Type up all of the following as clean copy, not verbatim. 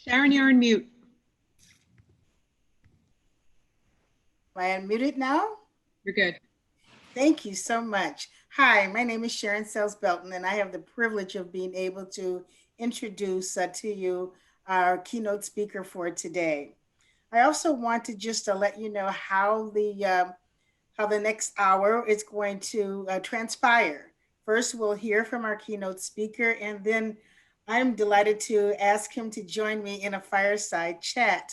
Sharon, you're on mute. Am I unmuted now? You're good. Thank you so much. Hi, my name is Sharon Sayles Belton, and I have the privilege of being able to introduce to you our keynote speaker for today. I also want to just let you know how the next hour is going to transpire. First, we'll hear from our keynote speaker, and then I'm delighted to ask him to join me in a fireside chat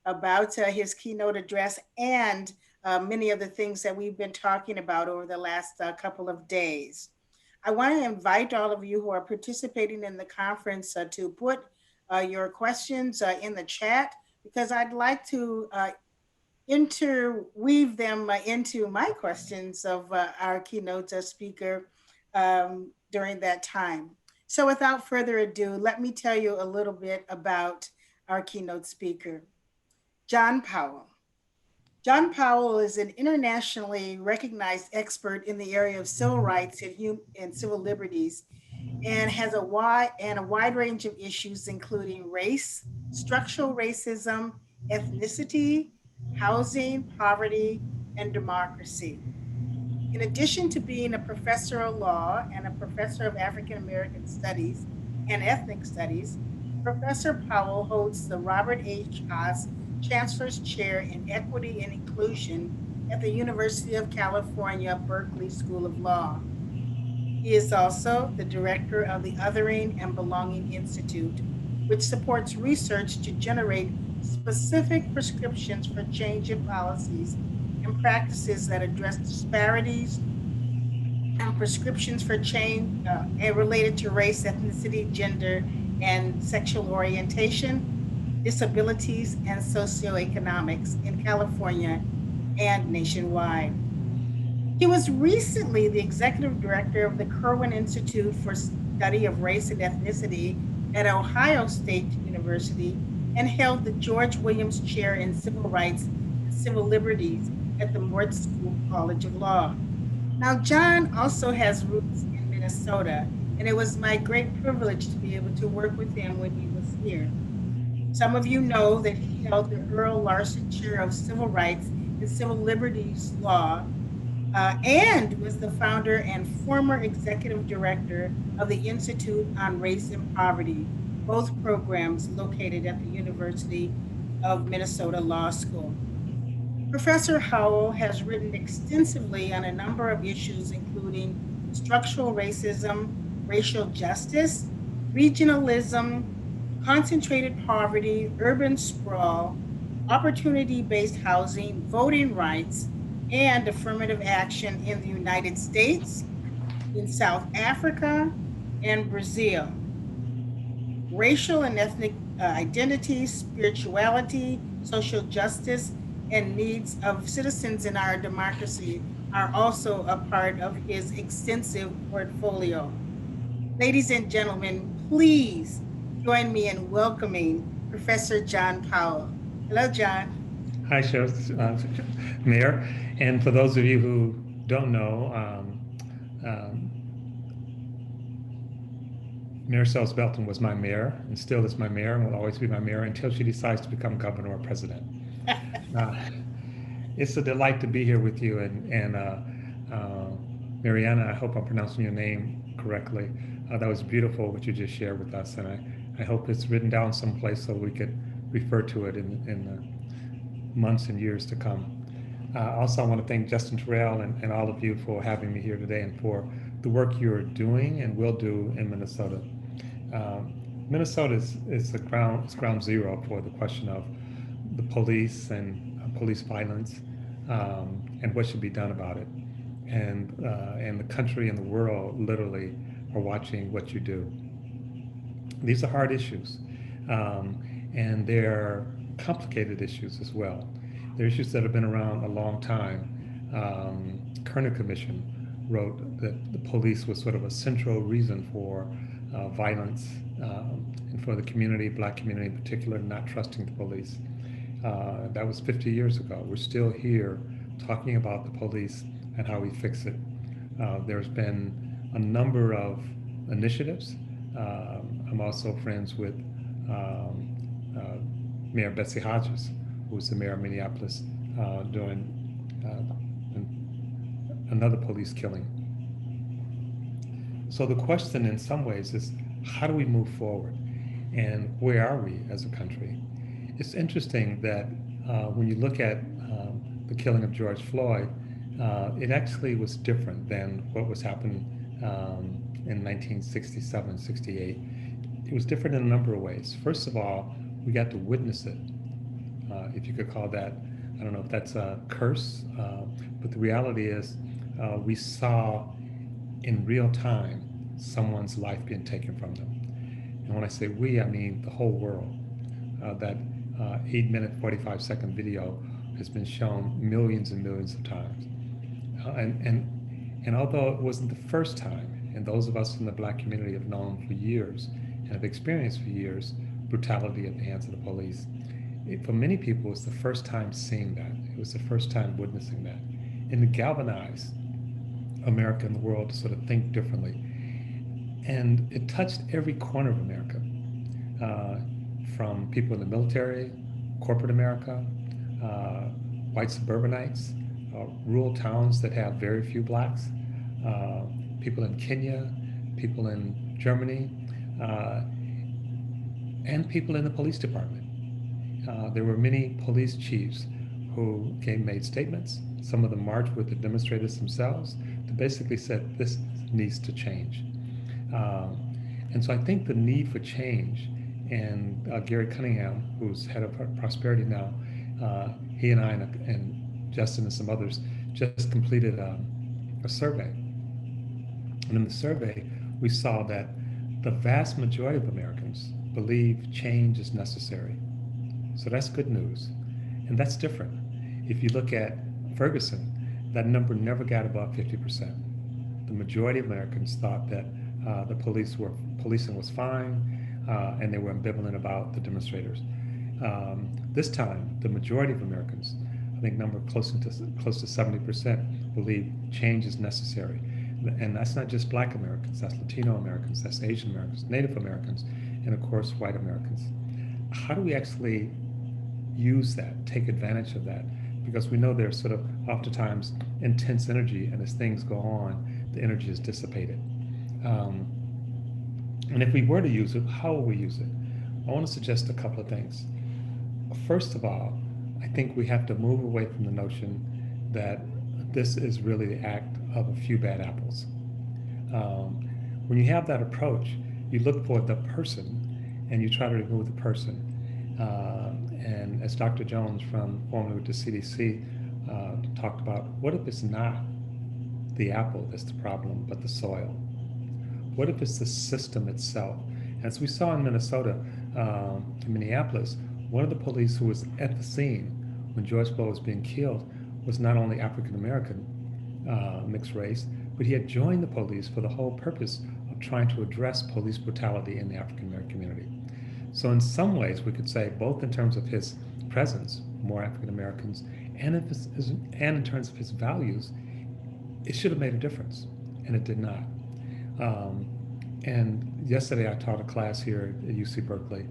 about his keynote address and many of the things that we've been talking about over the last couple of days. I want to invite all of you who are participating in the conference to put your questions in the chat because I'd like to interweave them into my questions of our keynote speaker during that time. So without further ado, let me tell you a little bit about our keynote speaker, John Powell. John Powell is an internationally recognized expert in the area of civil rights and civil liberties and has a wide range of issues, including race, structural racism, ethnicity, housing, poverty, and democracy. In addition to being a professor of law and a professor of African American Studies and Ethnic Studies, Professor Powell holds the Robert H. Haas Chancellor's Chair in Equity and Inclusion at the University of California, Berkeley School of Law. He is also the director of the Othering and Belonging Institute, which supports research to generate specific prescriptions for change in policies and practices that address disparities and prescriptions for change related to race, ethnicity, gender, and sexual orientation, disabilities, and socioeconomics in California and nationwide. He was recently the executive director of the Kirwan Institute for Study of Race and Ethnicity at Ohio State University and held the George Williams Chair in Civil Rights and Civil Liberties at the Mort School College of Law. Now, John also has roots in Minnesota, and it was my great privilege to be able to work with him when he was here. Some of you know that he held the Earl Larson Chair of Civil Rights and Civil Liberties Law and was the founder and former executive director of the Institute on Race and Poverty, both programs located at the University of Minnesota Law School. Professor Howell has written extensively on a number of issues, including structural racism, racial justice, regionalism, concentrated poverty, urban sprawl, opportunity based housing, voting rights, and affirmative action in the United States, in South Africa, and Brazil. Racial and ethnic identity, spirituality, social justice, and needs of citizens in our democracy are also a part of his extensive portfolio. Ladies and gentlemen, please join me in welcoming Professor John Powell. Hello, John. Hi, Mayor. And for those of you who don't know, Mayor Sayles Belton was my mayor and still is my mayor and will always be my mayor until she decides to become governor or president. It's a delight to be here with you. And Mariana, I hope I'm pronouncing your name correctly. That was beautiful what you just shared with us. And I hope it's written down someplace so we could refer to it in the months and years to come. Also, I want to thank Justin Terrell and all of you for having me here today and for the work you're doing and will do in Minnesota. Minnesota is ground zero for the question of the police and police violence and what should be done about it. And the country and the world literally are watching what you do. These are hard issues, and they're complicated issues as well. They're issues that have been around a long time. Kerner Commission wrote that the police was sort of a central reason for violence and for the community, Black community in particular, not trusting the police. That was 50 years ago. We're still here talking about the police and how we fix it. There's been a number of initiatives. I'm also friends with Mayor Betsy Hodges, who was the mayor of Minneapolis during another police killing. So the question in some ways is, how do we move forward? And where are we as a country? It's interesting that when you look at the killing of George Floyd, it actually was different than what was happening in 1967, 68. It was different in a number of ways. First of all, we got to witness it, if you could call that. I don't know if that's a curse, but the reality is we saw in real time someone's life being taken from them. And when I say we, I mean the whole world. That 8-minute, 45-second video has been shown millions and millions of times. And although it wasn't the first time, and those of us in the Black community have known for years and have experienced for years brutality at the hands of the police, for many people, it was the first time seeing that. It was the first time witnessing that. And it galvanized America and the world to sort of think differently. And it touched every corner of America, from people in the military, corporate America, white suburbanites, rural towns that have very few blacks, people in Kenya, people in Germany, and people in the police department. There were many police chiefs who made statements. Some of them marched with the demonstrators themselves to basically said this needs to change. And so I think the need for change, and Gary Cunningham, who's head of Prosperity now, he and I and Justin and some others just completed a survey. And in the survey, we saw that the vast majority of Americans believe change is necessary. So that's good news. And that's different. If you look at Ferguson, that number never got above 50%. The majority of Americans thought that the policing was fine, and they were ambivalent about the demonstrators. This time, the majority of Americans, I think number close to 70%, believe change is necessary. And that's not just Black Americans, that's Latino Americans, that's Asian Americans, Native Americans, and of course, white Americans. How do we actually use that, take advantage of that? Because we know there's sort of oftentimes intense energy, and as things go on, the energy is dissipated. And if we were to use it, how will we use it? I want to suggest a couple of things. First of all, I think we have to move away from the notion that this is really the act of a few bad apples. When you have that approach, you look for the person and you try to remove the person. And as Dr. Jones, formerly with the CDC, talked about, what if it's not the apple that's the problem, but the soil? What if it's the system itself? As we saw in Minnesota, in Minneapolis, one of the police who was at the scene when George Floyd was being killed was not only African American, mixed race, but he had joined the police for the whole purpose of trying to address police brutality in the African American community. So in some ways, we could say, both in terms of his presence, more African Americans, and in terms of his values, it should have made a difference, and it did not. And yesterday I taught a class here at UC Berkeley,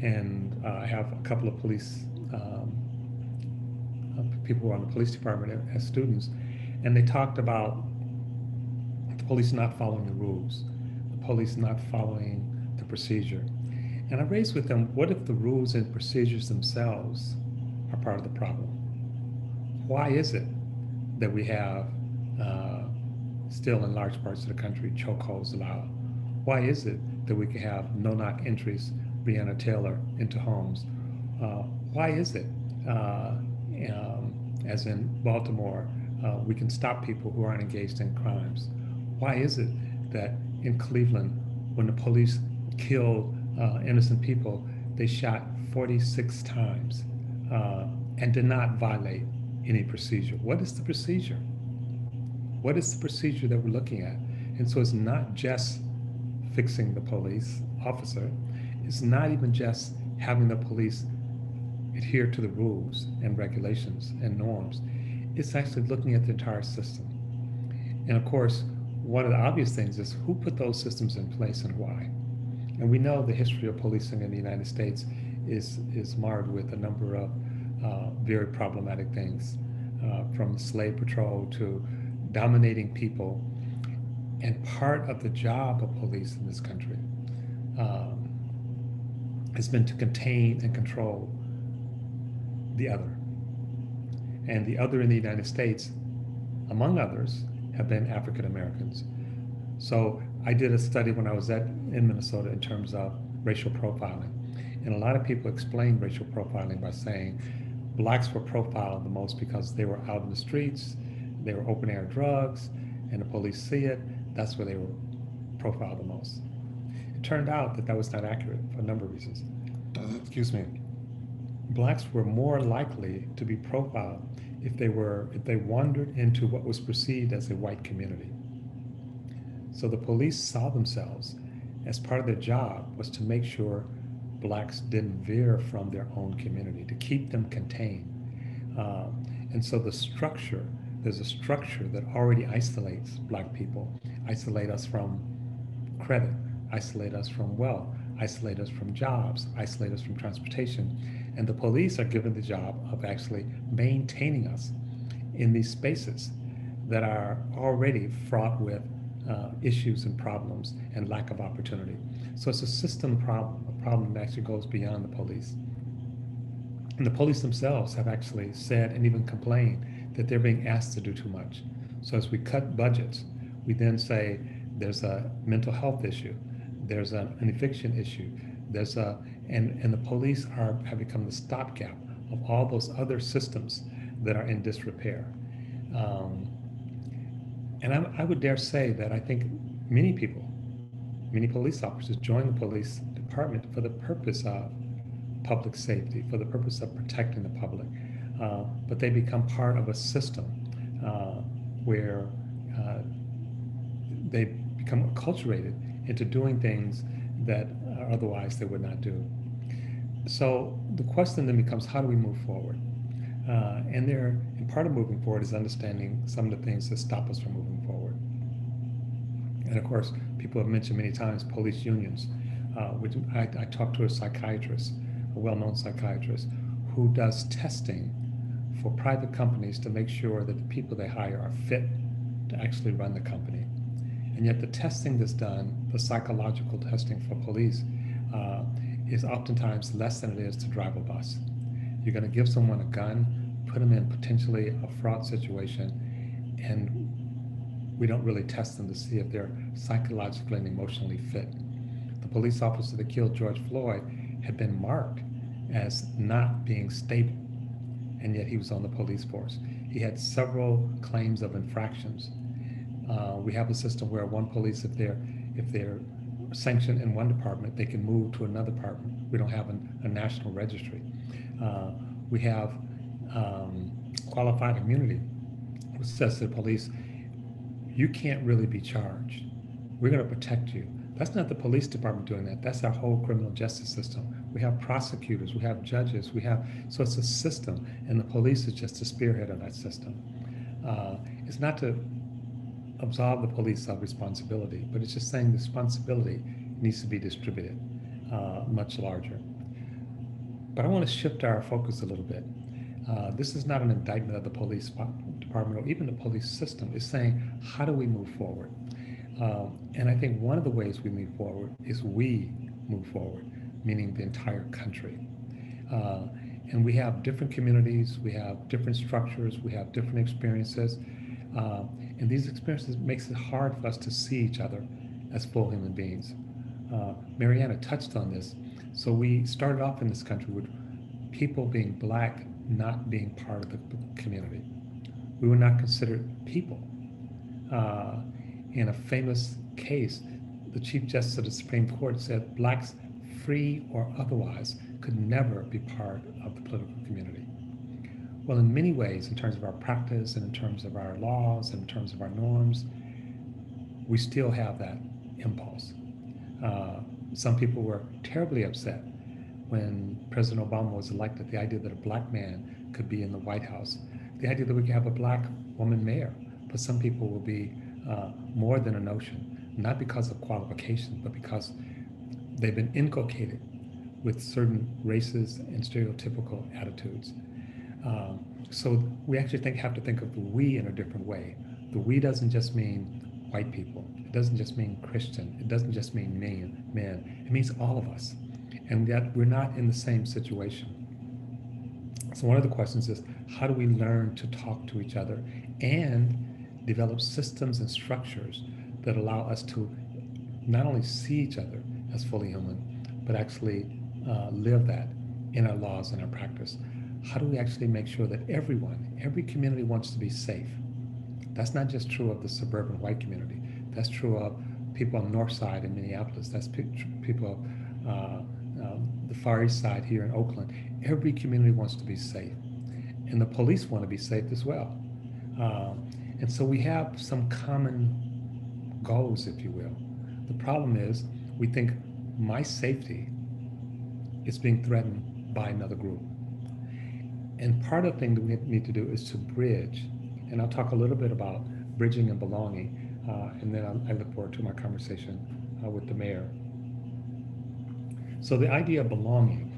and I have a couple of police people who are on the police department as students, and they talked about the police not following the rules, the police not following the procedure. And I raised with them, what if the rules and procedures themselves are part of the problem? Why is it that we have still in large parts of the country chokeholds allowed? Why is it that we can have no-knock entries, Breonna Taylor, into homes? Why is it, as in Baltimore, we can stop people who aren't engaged in crimes? Why is it that in Cleveland, when the police killed innocent people, they shot 46 times and did not violate any procedure? What is the procedure? What is the procedure that we're looking at? And so it's not just fixing the police officer. It's not even just having the police adhere to the rules and regulations and norms. It's actually looking at the entire system. And of course, one of the obvious things is who put those systems in place and why. And we know the history of policing in the United States is marred with a number of very problematic things, from slave patrol to dominating people. And part of the job of police in this country um, has been to contain and control the other. And the other in the United States, among others, have been African Americans. So I did a study when I was in Minnesota in terms of racial profiling. And a lot of people explain racial profiling by saying blacks were profiled the most because they were out in the streets, they were open air drugs, and the police see it. That's where they were profiled the most. It turned out that that was not accurate for a number of reasons. Excuse me. Blacks were more likely to be profiled if they wandered into what was perceived as a white community. So the police saw themselves as part of their job was to make sure blacks didn't veer from their own community, to keep them contained. And so there's a structure that already isolates black people, isolate us from credit, isolate us from wealth, isolate us from jobs, isolate us from transportation. And the police are given the job of actually maintaining us in these spaces that are already fraught with issues and problems and lack of opportunity. So it's a system problem, a problem that actually goes beyond the police. And the police themselves have actually said and even complained that they're being asked to do too much. So as we cut budgets, we then say there's a mental health issue, there's an eviction issue, there's a and the police have become the stopgap of all those other systems that are in disrepair. Um, and I would dare say that I think many people, many police officers join the police department for the purpose of public safety, for the purpose of protecting the public. But they become part of a system where they become acculturated into doing things that otherwise they would not do. So the question then becomes, how do we move forward? And part of moving forward is understanding some of the things that stop us from moving forward. And of course, people have mentioned many times police unions, which I talked to a psychiatrist, a well-known psychiatrist, who does testing for private companies to make sure that the people they hire are fit to actually run the company. And yet the testing that's done, the psychological testing for police, is oftentimes less than it is to drive a bus. You're going to give someone a gun, put them in potentially a fraud situation, and we don't really test them to see if they're psychologically and emotionally fit. The police officer that killed George Floyd had been marked as not being stable, and yet he was on the police force. He had several claims of infractions. We have a system where one police, if they're sanctioned in one department, they can move to another department. We don't have a national registry. We have qualified immunity, which says to the police, you can't really be charged. We're going to protect you. That's not the police department doing that. That's our whole criminal justice system. We have prosecutors, we have judges, so it's a system, and the police is just the spearhead of that system. It's not to absolve the police of responsibility, but it's just saying the responsibility needs to be distributed much larger. But I want to shift our focus a little bit. This is not an indictment of the police department or even the police system. It's saying, how do we move forward? And I think one of the ways we move forward is we move forward, meaning the entire country. And we have different communities, we have different structures, we have different experiences. And these experiences makes it hard for us to see each other as full human beings. Mariana touched on this. So we started off in this country with people being Black not being part of the community. We were not considered people. In a famous case, the Chief Justice of the Supreme Court said Blacks, free or otherwise, could never be part of the political community. Well, in many ways, in terms of our practice and in terms of our laws and in terms of our norms, we still have that impulse. Some people were terribly upset when President Obama was elected, the idea that a Black man could be in the White House, the idea that we could have a Black woman mayor, but some people will be more than a notion, not because of qualifications, but because they've been inculcated with certain races and stereotypical attitudes. So we actually have to think of the we in a different way. The we doesn't just mean white people. It doesn't just mean Christian. It doesn't just mean men. It means all of us. And yet we're not in the same situation. So one of the questions is, how do we learn to talk to each other and develop systems and structures that allow us to not only see each other as fully human, but actually live that in our laws and our practice? How do we actually make sure that every community wants to be safe? That's not just true of the suburban white community. That's true of people on the north side in Minneapolis. That's people the Far East Side here in Oakland. Every community wants to be safe, and the police want to be safe as well. And so we have some common goals, if you will. The problem is we think my safety is being threatened by another group. And part of the thing that we need to do is to bridge. And I'll talk a little bit about bridging and belonging, and then I look forward to my conversation with the mayor. So the idea of belonging,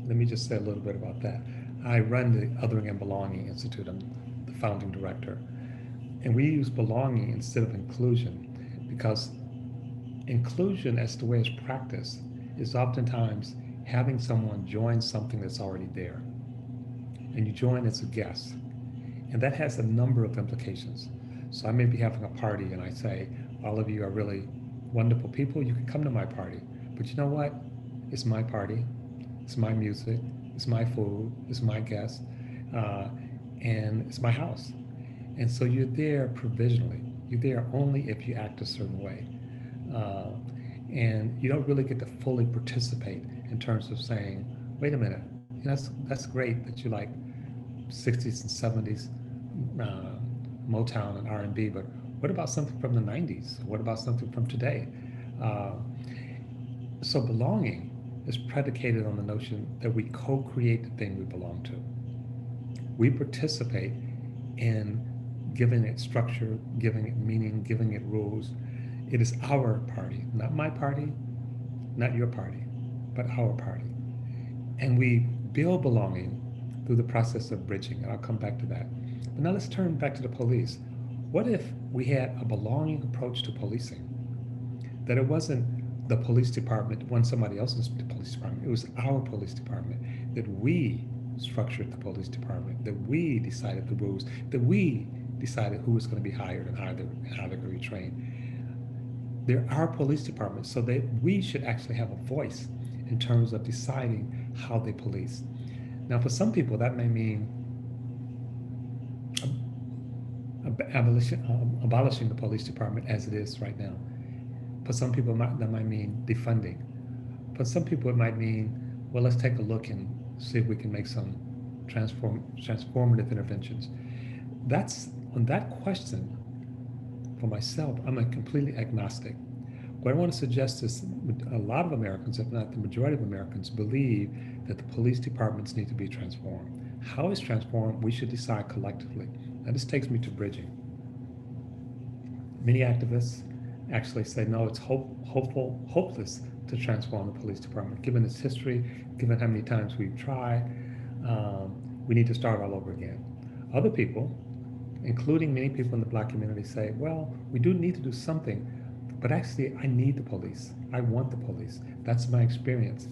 let me just say a little bit about that. I run the Othering and Belonging Institute. I'm the founding director. And we use belonging instead of inclusion because inclusion, as the way it's practiced, is oftentimes having someone join something that's already there. And you join as a guest. And that has a number of implications. So I may be having a party and I say, all of you are really wonderful people. You can come to my party. But you know what? It's my party. It's my music. It's my food. It's my guests. And it's my house. And so you're there provisionally. You're there only if you act a certain way. And you don't really get to fully participate in terms of saying, wait a minute, that's great that you like 60s and 70s Motown and R&B, but what about something from the 90s? What about something from today? So belonging is predicated on the notion that we co-create the thing we belong to. We participate in giving it structure, giving it meaning, giving it rules. It is our party, not my party, not your party, but our party. And we build belonging through the process of bridging, and I'll come back to that. But now let's turn back to the police. What if we had a belonging approach to policing? That it wasn't the police department, when somebody else's police department, it was our police department, that we structured the police department, that we decided the rules, that we decided who was going to be hired and how they're going to be trained. They're our police department, so that we should actually have a voice in terms of deciding how they police. Now, for some people, that may mean abolishing the police department as it is right now. For some people, that might mean defunding. For some people, it might mean, well, let's take a look and see if we can make some transformative interventions. That's on that question. For myself, I'm a completely agnostic. What I want to suggest is a lot of Americans, if not the majority of Americans, believe that the police departments need to be transformed. How it's transformed, we should decide collectively. Now, this takes me to bridging. Many activists actually say, no, it's hopeless to transform the police department. Given its history, given how many times we've tried, we need to start all over again. Other people, including many people in the Black community, say, well, we do need to do something, but actually I need the police. I want the police. That's my experience.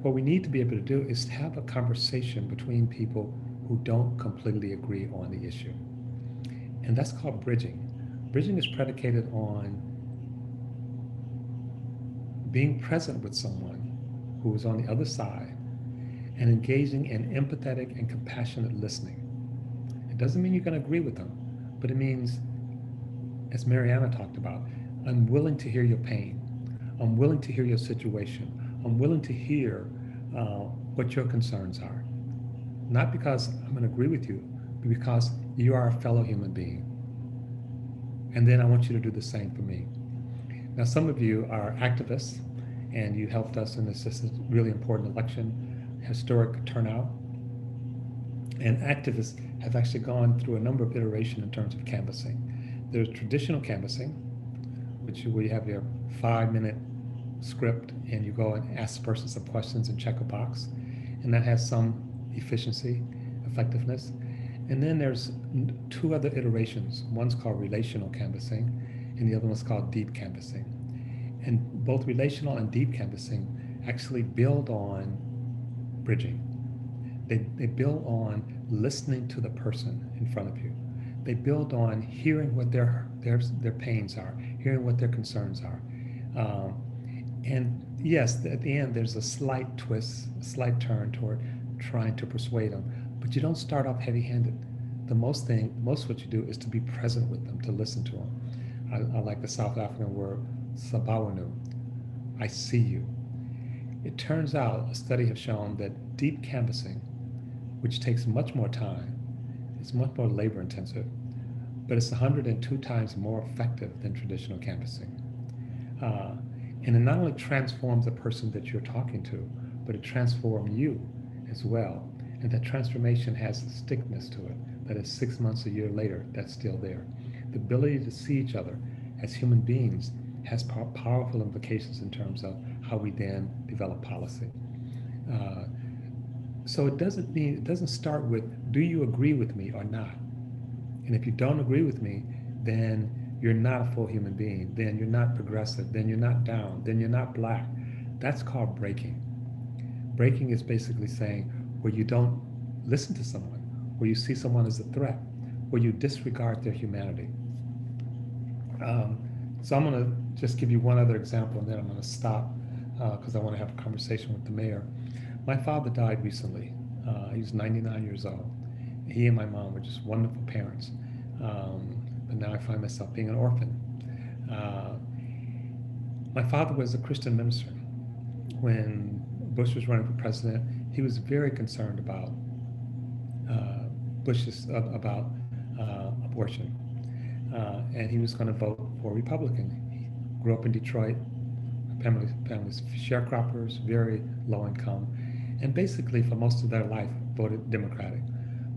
What we need to be able to do is have a conversation between people who don't completely agree on the issue. And that's called bridging. Bridging is predicated on being present with someone who is on the other side and engaging in empathetic and compassionate listening. It doesn't mean you're going to agree with them, but it means, as Mariana talked about, I'm willing to hear your pain. I'm willing to hear your situation. I'm willing to hear what your concerns are. Not because I'm going to agree with you, but because you are a fellow human being. And then I want you to do the same for me. Now, some of you are activists, and you helped us in this really important election, historic turnout. And activists have actually gone through a number of iterations in terms of canvassing. There's traditional canvassing, which we have your 5-minute script and you go and ask the person some questions and check a box, and that has some efficiency, effectiveness. And then there's two other iterations. One's called relational canvassing, and the other one's called deep canvassing. And both relational and deep canvassing actually build on bridging. They build on listening to the person in front of you. They build on hearing what their pains are, hearing what their concerns are. And yes, at the end, there's a slight twist, a slight turn toward trying to persuade them, but you don't start off heavy-handed. Most what you do is to be present with them, to listen to them. I like the South African word, sabawanu, I see you. It turns out a study has shown that deep canvassing, which takes much more time, it's much more labor intensive, but it's 102 times more effective than traditional canvassing. Uh, and it not only transforms the person that you're talking to, but it transforms you as well. And that transformation has a stickness to it, that is 6 months, a year later, that's still there. The ability to see each other as human beings has powerful implications in terms of how we then develop policy. Uh, so it doesn't start with, do you agree with me or not? And if you don't agree with me, then you're not a full human being. Then you're not progressive. Then you're not down. Then you're not black. That's called breaking. Breaking is basically saying where you don't listen to someone, where you see someone as a threat, where you disregard their humanity. Um, so I'm going to just give you one other example, and then I'm going to stop because I want to have a conversation with the mayor. My father died recently. He was 99 years old. He and my mom were just wonderful parents. But now I find myself being an orphan. Uh, my father was a Christian minister. When Bush was running for president, he was very concerned about about abortion, and he was going to vote for Republican. He grew up in Detroit. Families sharecroppers, very low income, and basically for most of their life voted Democratic.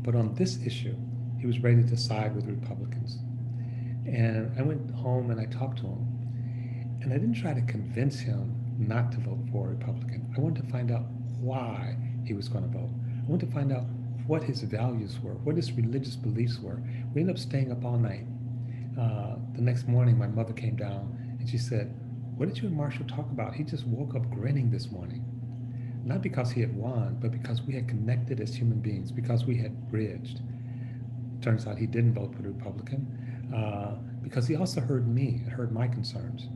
But on this issue, he was ready to side with Republicans. And I went home and I talked to him, and I didn't try to convince him not to vote for a Republican. I wanted to find out why he was going to vote. I wanted to find out what his values were, what his religious beliefs were. We ended up staying up all night. The next morning, my mother came down and she said, "What did you and Marshall talk about? He just woke up grinning this morning." Not because he had won, but because we had connected as human beings, because we had bridged. Turns out he didn't vote for the Republican because he also heard me and heard my concerns.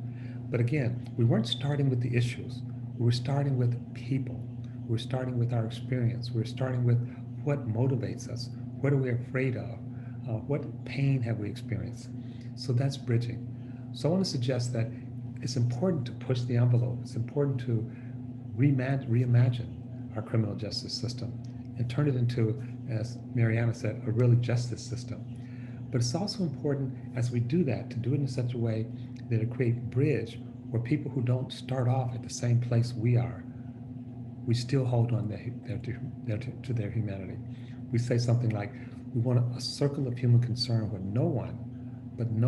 But again, we weren't starting with the issues. We were starting with people. We were starting with our experience. We were starting with what motivates us. What are we afraid of? What pain have we experienced? So that's bridging. So I want to suggest that it's important to push the envelope. It's important to reimagine our criminal justice system and turn it into, as Mariana said, a really justice system. But it's also important as we do that to do it in such a way that it creates a bridge where people who don't start off at the same place we are, we still hold on to their humanity. We say something like, we want a circle of human concern where no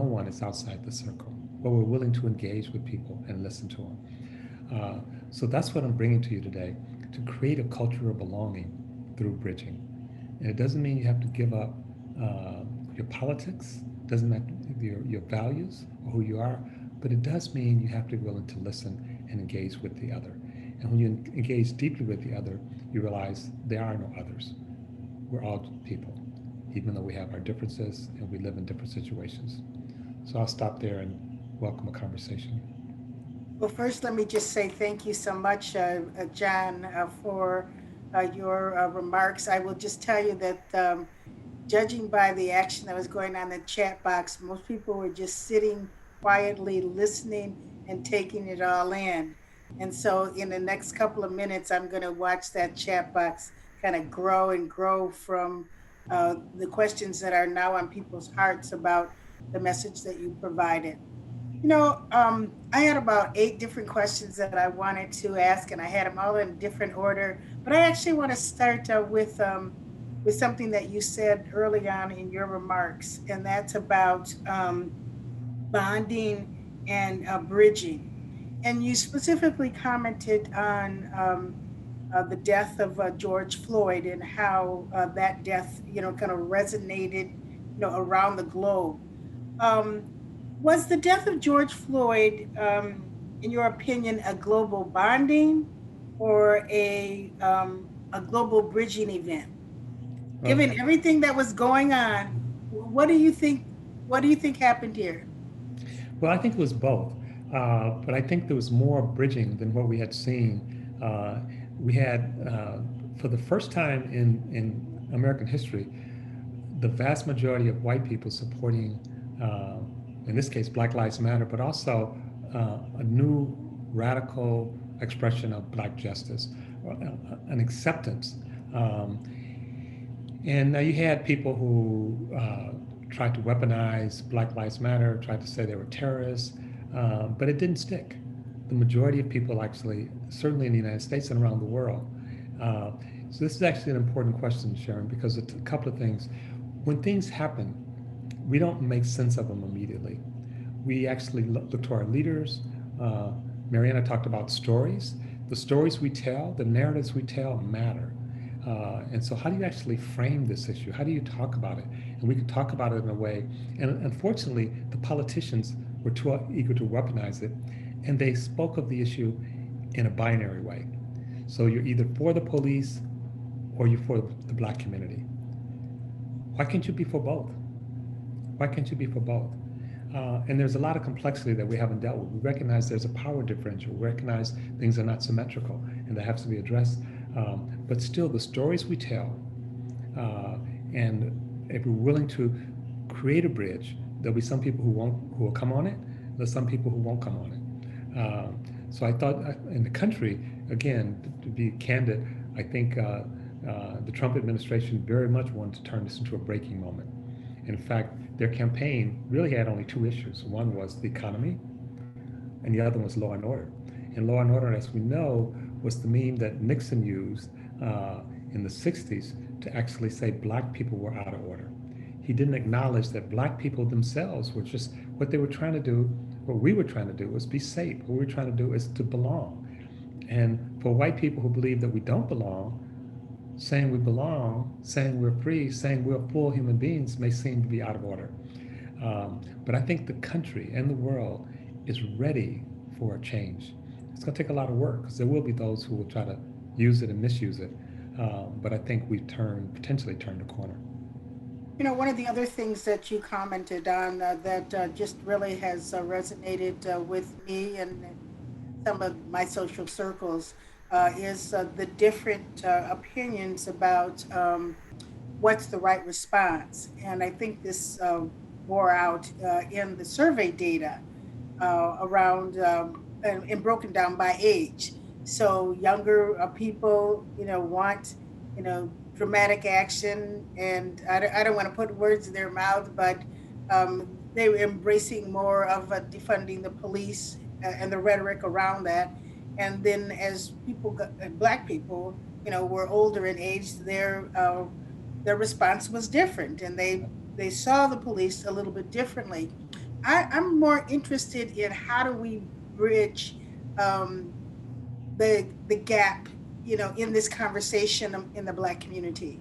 one is outside the circle, where we're willing to engage with people and listen to them. So that's what I'm bringing to you today, to create a culture of belonging through bridging. And it doesn't mean you have to give up your politics, doesn't matter your values or who you are, but it does mean you have to be willing to listen and engage with the other. And when you engage deeply with the other, you realize there are no others. We're all people, even though we have our differences and we live in different situations. So I'll stop there and welcome a conversation. Well, first, let me just say thank you so much, John, for your remarks. I will just tell you that judging by the action that was going on in the chat box, most people were just sitting quietly listening and taking it all in. And so, in the next couple of minutes, I'm going to watch that chat box kind of grow and grow from the questions that are now on people's hearts about the message that you provided. I had about 8 different questions that I wanted to ask, and I had them all in different order. But I actually want to start with something that you said early on in your remarks, and that's about bonding and bridging. And you specifically commented on the death of George Floyd and how that death, kind of resonated, around the globe. Um, was the death of George Floyd, in your opinion, a global bonding or a global bridging event? Well, Given everything that was going on, what do you think? What do you think happened here? well, I think it was both, but I think there was more bridging than what we had seen. We had, for the first time in American history, the vast majority of white people supporting, in this case, Black Lives Matter, but also a new radical expression of Black justice, an acceptance. Um, and you had people who tried to weaponize Black Lives Matter, tried to say they were terrorists, but it didn't stick. The majority of people actually, certainly in the United States and around the world. Uh, so this is actually an important question, Sharon, because it's a couple of things. When things happen, we don't make sense of them immediately. We actually look to our leaders. Uh, Mariana talked about stories. The stories we tell, the narratives we tell matter. And so, how do you actually frame this issue? How do you talk about it? And we can talk about it in a way. And unfortunately, the politicians were too eager to weaponize it, and they spoke of the issue in a binary way. So you're either for the police or you're for the Black community. Why can't you be for both? Why can't you be for both? And there's a lot of complexity that we haven't dealt with. We recognize there's a power differential. We recognize things are not symmetrical and that has to be addressed. But still, the stories we tell, uh, and if we're willing to create a bridge, there'll be some people who will come on it. There's some people who won't come on it. So I thought in the country, again, to be candid, I think the Trump administration very much wanted to turn this into a breaking moment. In fact, their campaign really had only two issues. One was the economy, and the other was law and order. And law and order, as we know, was the meme that Nixon used in the 60s to actually say Black people were out of order. He didn't acknowledge that Black people themselves were just what they were trying to do, what we were trying to do was be safe. What we were trying to do is to belong. And for white people who believe that we don't belong, saying we belong, saying we're free, saying we're full human beings may seem to be out of order. But I think the country and the world is ready for a change. It's going to take a lot of work because there will be those who will try to use it and misuse it. But I think we've potentially turned a corner. One of the other things that you commented on that just really has resonated with me and some of my social circles is the different opinions about what's the right response. And I think this bore out in the survey data around and broken down by age. So younger people, want, dramatic action, and I don't want to put words in their mouth, but they were embracing more of defunding the police and the rhetoric around that. And then as Black people, were older in age, their response was different, and they saw the police a little bit differently. I'm more interested in how do we bridge um, the gap, in this conversation in the Black community.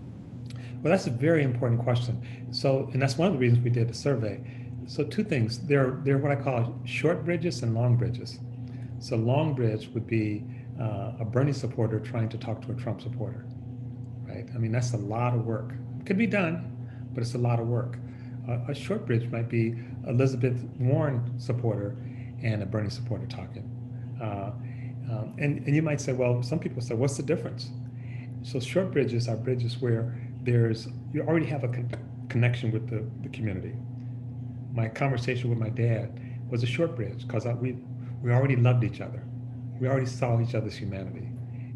Well, that's a very important question. So, and that's one of the reasons we did the survey. So, two things. There are what I call short bridges and long bridges. So, long bridge would be a Bernie supporter trying to talk to a Trump supporter, right? I mean, that's a lot of work. It could be done, but it's a lot of work. A short bridge might be Elizabeth Warren supporter and a Bernie supporter talking. Uh, and you might say, well, some people say, what's the difference? So short bridges are bridges where you already have a connection with the community. My conversation with my dad was a short bridge because we already loved each other. We already saw each other's humanity.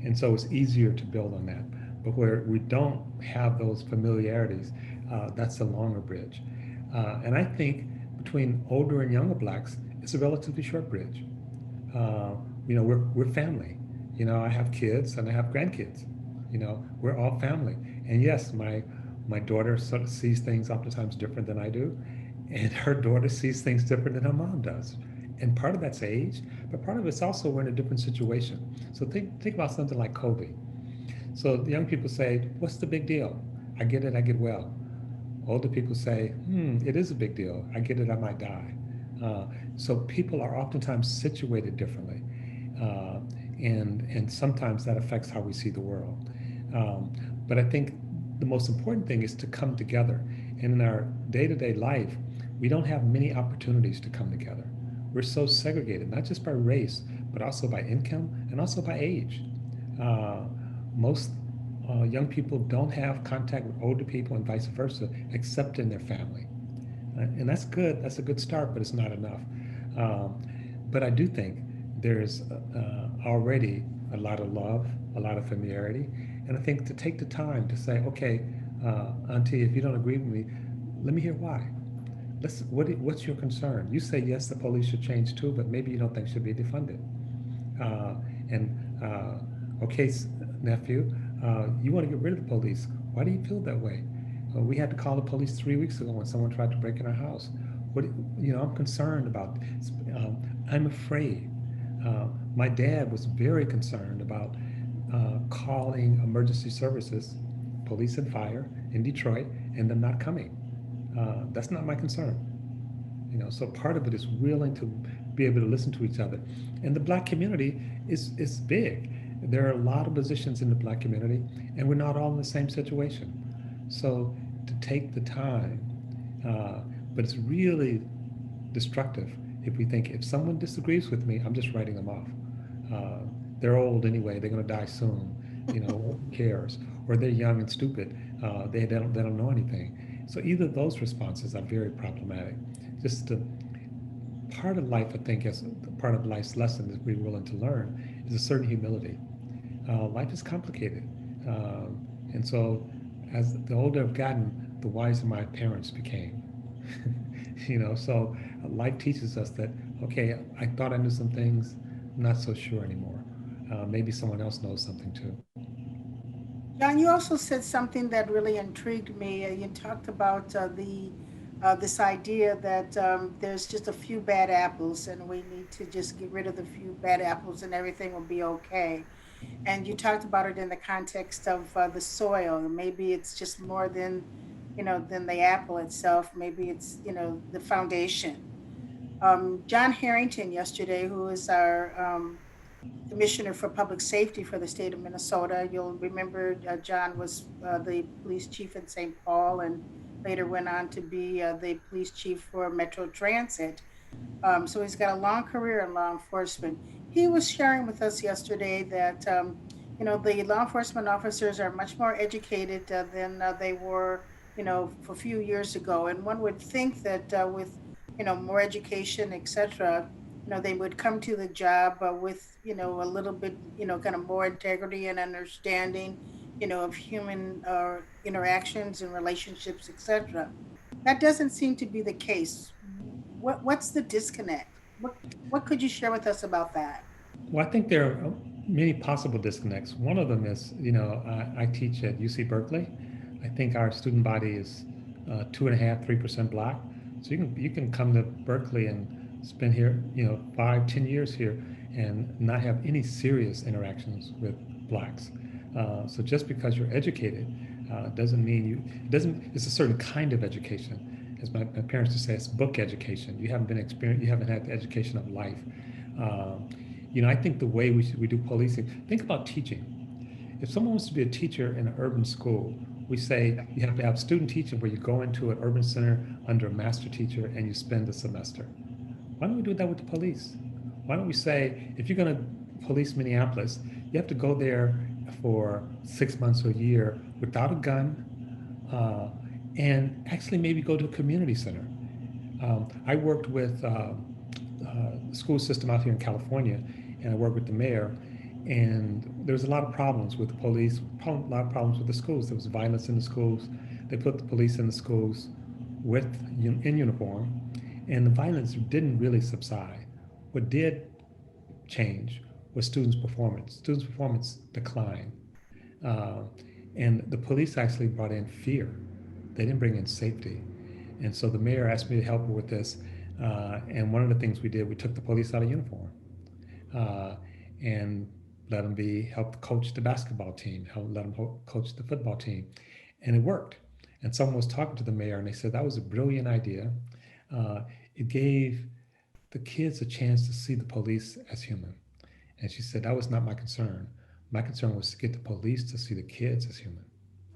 And so it's easier to build on that. But where we don't have those familiarities, that's a longer bridge. And I think between older and younger Blacks, it's a relatively short bridge. Uh, we're family. I have kids and I have grandkids. We're all family. And yes, my daughter sort of sees things oftentimes different than I do, and her daughter sees things different than her mom does. And part of that's age, but part of it's also we're in a different situation. So think about something like COVID. So the young people say, what's the big deal? I get it, I get well. Older people say, it is a big deal. I get it, I might die. Uh, so people are oftentimes situated differently. Uh, and sometimes that affects how we see the world. But I think the most important thing is to come together. And in our day-to-day life, we don't have many opportunities to come together. We're so segregated, not just by race, but also by income and also by age. Uh, most young people don't have contact with older people and vice versa, except in their family. And that's good. That's a good start, but it's not enough. Um, but I do think there's already a lot of love, a lot of familiarity. And I think to take the time to say, okay, Auntie, if you don't agree with me, let me hear why. What's your concern? You say, yes, the police should change too, but maybe you don't think should be defunded. Uh, and okay, nephew, you want to get rid of the police. Why do you feel that way? We had to call the police 3 weeks ago when someone tried to break in our house. What, I'm concerned about. I'm afraid. My dad was very concerned about calling emergency services, police and fire in Detroit, and them not coming. That's not my concern. So part of it is willing to be able to listen to each other. And the Black community is big. There are a lot of positions in the Black community, and we're not all in the same situation. So to take the time, uh, but it's really destructive if we think if someone disagrees with me, I'm just writing them off. Uh, they're old anyway; they're going to die soon. Who cares? Or they're young and stupid. They don't know anything. So either of those responses are very problematic. Just to part of life, I think, as part of life's lesson that we're willing to learn is a certain humility. Life is complicated. And so, as the older I've gotten, the wiser my parents became. So life teaches us that, okay, I thought I knew some things, I'm not so sure anymore. Maybe someone else knows something too. John, you also said something that really intrigued me. You talked about the this idea that there's just a few bad apples, and we need to just get rid of the few bad apples, and everything will be okay. And you talked about it in the context of the soil. Maybe it's just more than than the apple itself. Maybe it's the foundation. John Harrington yesterday, who is our Commissioner for Public Safety for the state of Minnesota. You'll remember John was the police chief in St. Paul and later went on to be the police chief for Metro Transit. So he's got a long career in law enforcement. He was sharing with us yesterday that the law enforcement officers are much more educated than they were a few years ago. And one would think that with more education, etc., they would come to the job with a little bit kind of more integrity and understanding of human interactions and relationships, etc. That doesn't seem to be the case. What's the disconnect? What could you share with us about that? Well, I think there are many possible disconnects. One of them is, I teach at UC Berkeley. I think our student body is 2.5, 3% Black. So you can come to Berkeley and spend here, 5, 10 years here, and not have any serious interactions with Blacks. So just because you're educated doesn't mean it doesn't. It's a certain kind of education. As my parents used to say, it's book education. You haven't been experienced. You haven't had the education of life. Um, I think the way we do policing. Think about teaching. If someone wants to be a teacher in an urban school, we say you have to have student teaching where you go into an urban center under a master teacher and you spend a semester. Why don't we do that with the police? Why don't we say if you're going to police Minneapolis, you have to go there for 6 months or a year without a gun, uh, and actually maybe go to a community center. I worked with the school system out here in California, and I worked with the mayor. And there was a lot of problems with the police, a lot of problems with the schools. There was violence in the schools. They put the police in the schools in uniform, and the violence didn't really subside. What did change was students' performance. Students' performance declined. Uh, and the police actually brought in fear. They didn't bring in safety. And so the mayor asked me to help her with this. And one of the things we did, we took the police out of uniform uh, and let them help coach the basketball team, let them coach the football team. And it worked. And someone was talking to the mayor and they said that was a brilliant idea. It gave the kids a chance to see the police as human. And she said that was not my concern. My concern was to get the police to see the kids as human.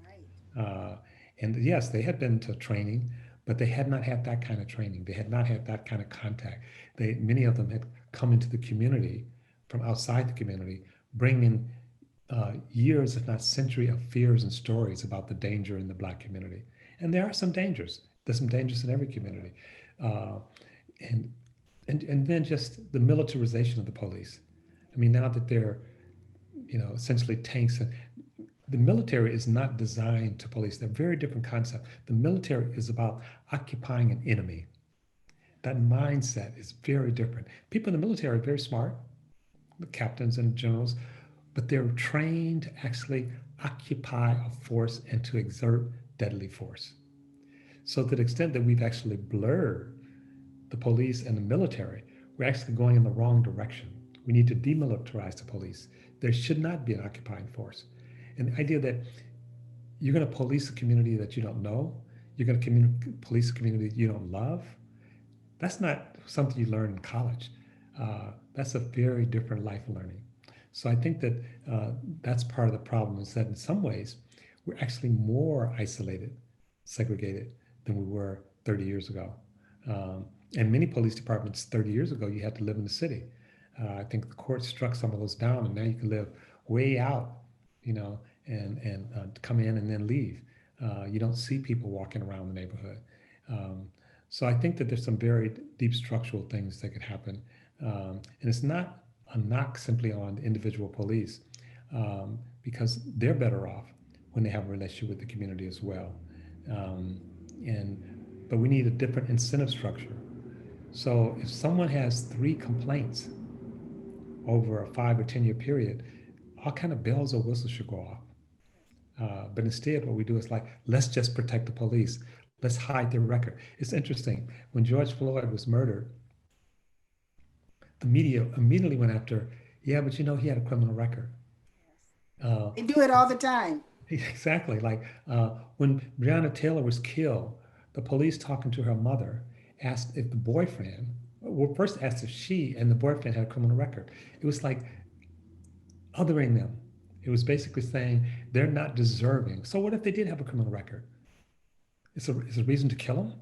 Right. Uh, and yes, they had been to training, but they had not had that kind of training. They had not had that kind of contact. Many of them had come into the community from outside the community, bringing years, if not century, of fears and stories about the danger in the Black community. And there are some dangers. There's some dangers in every community. Uh, and, and then just the militarization of the police. I mean, now that they're, essentially tanks, and the military is not designed to police. They're very different concept. The military is about occupying an enemy. That mindset is very different. People in the military are very smart, the captains and generals, but they're trained to actually occupy a force and to exert deadly force. So to the extent that we've actually blurred the police and the military, we're actually going in the wrong direction. We need to demilitarize the police. There should not be an occupying force. And the idea that you're going to police a community that you don't know, you're going to police a community you don't love, that's not something you learn in college. That's a very different life learning. So I think that that's part of the problem, is that in some ways, we're actually more isolated, segregated than we were 30 years ago. And many police departments 30 years ago, you had to live in the city. I think the court struck some of those down, and now you can live way out, and come in and then leave. You don't see people walking around the neighborhood. So I think that there's some very deep structural things that could happen. And it's not a knock simply on the individual police, because they're better off when they have a relationship with the community as well. But we need a different incentive structure. So if someone has 3 complaints over a 5 or 10-year period, all kind of bells or whistles should go off. But instead, what we do is like, let's just protect the police. Let's hide their record. It's interesting. When George Floyd was murdered, the media immediately went after, yeah, but he had a criminal record. Uh, They do it all the time. exactly. Like when Breonna Taylor was killed, the police talking to her mother asked if the boyfriend, well, first asked if she and the boyfriend had a criminal record. It was like othering them. It was basically saying they're not deserving. So what if they did have a criminal record? It's a reason to kill them?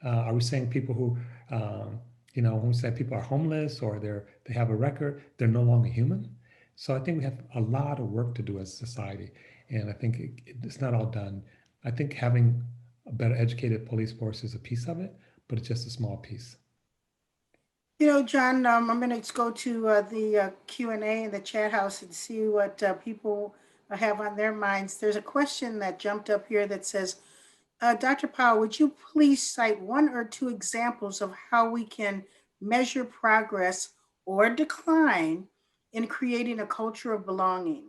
Are we saying people who, when we say people are homeless or they have a record, they're no longer human? So I think we have a lot of work to do as a society. And I think it's not all done. I think having a better educated police force is a piece of it, but it's just a small piece. John, I'm going to go to the Q&A in the chat house and see what people have on their minds. There's a question that jumped up here that says, Dr. Powell, would you please cite 1 or 2 examples of how we can measure progress or decline in creating a culture of belonging?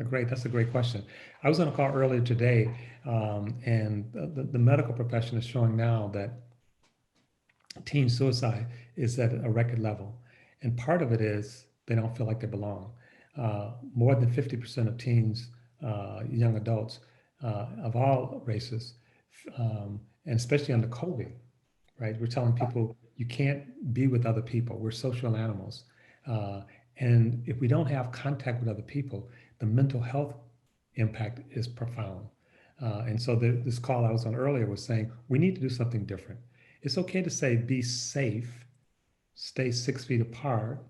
Great, that's a great question. I was on a call earlier today, and the medical profession is showing now that teen suicide is at a record level. And part of it is they don't feel like they belong. More than 50% of teens, young adults of all races, and especially under COVID, right? We're telling people you can't be with other people. We're social animals. And if we don't have contact with other people, the mental health impact is profound. And so this call I was on earlier was saying, we need to do something different. It's okay to say, be safe, stay 6 feet apart,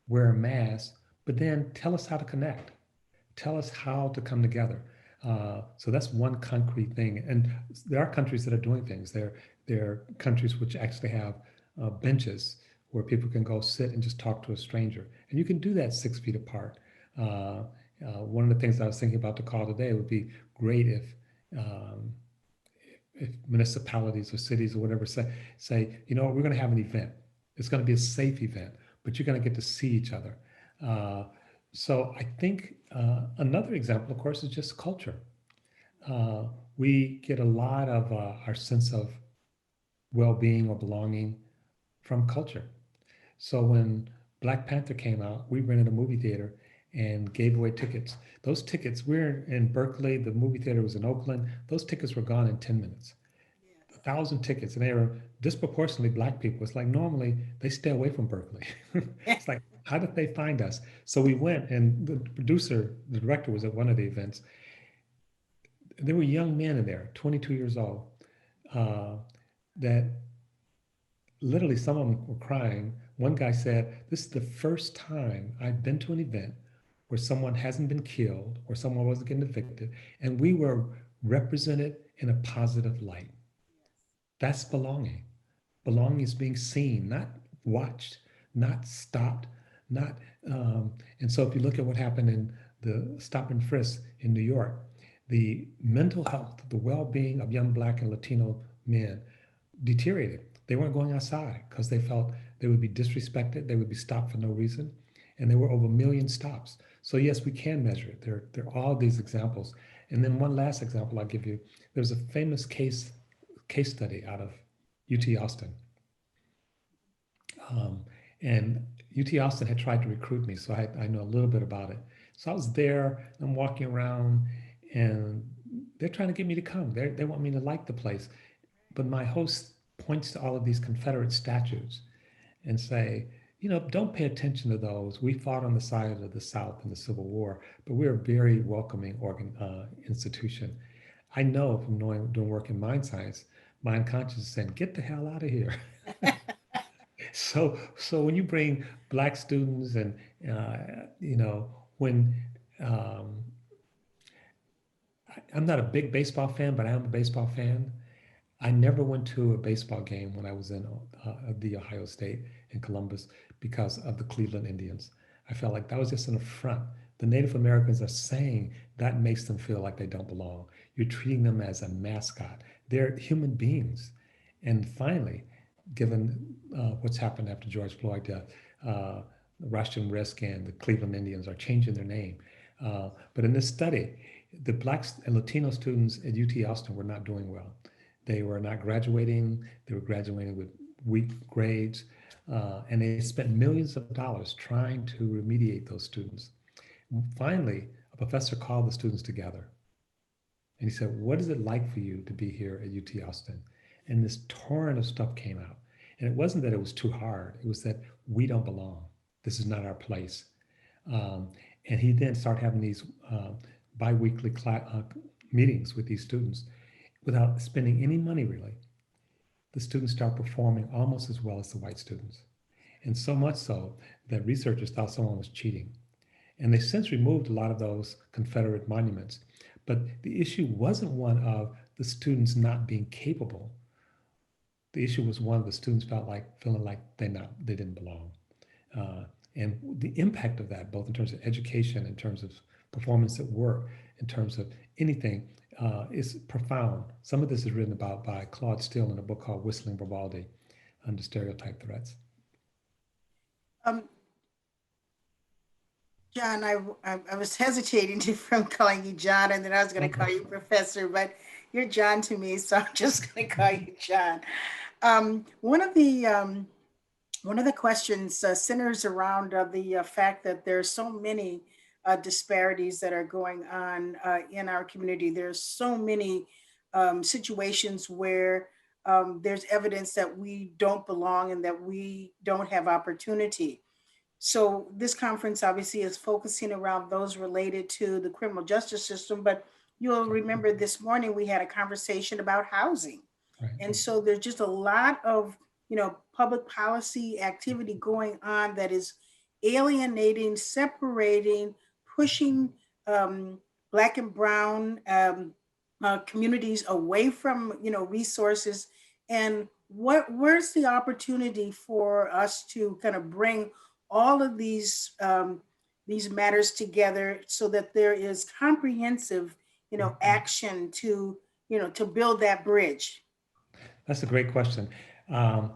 wear a mask, but then tell us how to connect. Tell us how to come together. So that's one concrete thing. And there are countries that are doing things. There are countries which actually have benches where people can go sit and just talk to a stranger. And you can do that 6 feet apart. One of the things I was thinking about the call today would be great if municipalities or cities or whatever say, we're going to have an event. It's going to be a safe event, but you're going to get to see each other. So I think another example, of course, is just culture. We get a lot of our sense of well-being or belonging from culture. So when Black Panther came out, we rented a movie theater and gave away tickets. Those tickets, we're in Berkeley, the movie theater was in Oakland. Those tickets were gone in 10 minutes. 1,000 tickets, and they were disproportionately Black people. It's like normally they stay away from Berkeley. Yes. It's like, how did they find us? So we went, and the producer, the director was at one of the events. There were young men in there, 22 years old, uh, that literally some of them were crying. One guy said, "This is the first time I've been to an event where someone hasn't been killed or someone wasn't getting evicted, and we were represented in a positive light." That's belonging. Belonging is being seen, not watched, not stopped, not. And so if you look at what happened in the stop and frisk in New York, the mental health, the well-being of young Black and Latino men deteriorated. They weren't going outside because they felt they would be disrespected, they would be stopped for no reason, and there were over a million stops. So yes, we can measure it. There are all these examples. And then one last example I'll give you. There's a famous case study out of UT Austin. Um, and UT Austin had tried to recruit me, so I know a little bit about it. So I was there, I'm walking around, and they're trying to get me to come. They want me to like the place. But my host points to all of these Confederate statues and say, don't pay attention to those. We fought on the side of the South in the Civil War, but we're a very welcoming institution. I know from doing work in mind science, my unconscious is saying, get the hell out of here. So when you bring Black students and, when um, I'm not a big baseball fan, but I am a baseball fan. I never went to a baseball game when I was in the Ohio State in Columbus because of the Cleveland Indians. I felt like that was just an affront. The Native Americans are saying that makes them feel like they don't belong. You're treating them as a mascot. They're human beings. And finally, given what's happened after George Floyd death, Russian Risk and the Cleveland Indians are changing their name. But in this study, the Black and Latino students at UT Austin were not doing well. They were not graduating. They were graduating with weak grades. And they spent millions of dollars trying to remediate those students. Finally, a professor called the students together. And he said, what is it like for you to be here at UT Austin? And this torrent of stuff came out. And it wasn't that it was too hard. It was that we don't belong. This is not our place. And he then started having these biweekly meetings with these students without spending any money really. The students start performing almost as well as the white students. And so much so that researchers thought someone was cheating. And they since removed a lot of those Confederate monuments. But the issue wasn't one of the students not being capable. The issue was one of the students feeling like they didn't belong. And the impact of that, both in terms of education, in terms of performance at work, in terms of anything, is profound. Some of this is written about by Claude Steele in a book called Whistling Vivaldi, Under Stereotype Threats. Um, John, I was hesitating from calling you John, and then I was going to call you Professor, but you're John to me, so I'm just going to call you John. Um, one of the um, One of the questions centers around the fact that there's so many disparities that are going on in our community. There's so many situations where there's evidence that we don't belong and that we don't have opportunity. So this conference obviously is focusing around those related to the criminal justice system, but you'll remember this morning we had a conversation about housing. Right. And so there's just a lot of, public policy activity going on that is alienating, separating, pushing Black and Brown communities away from, resources. And where's the opportunity for us to kind of bring all of these matters together so that there is comprehensive, action to build that bridge? That's a great question. Um,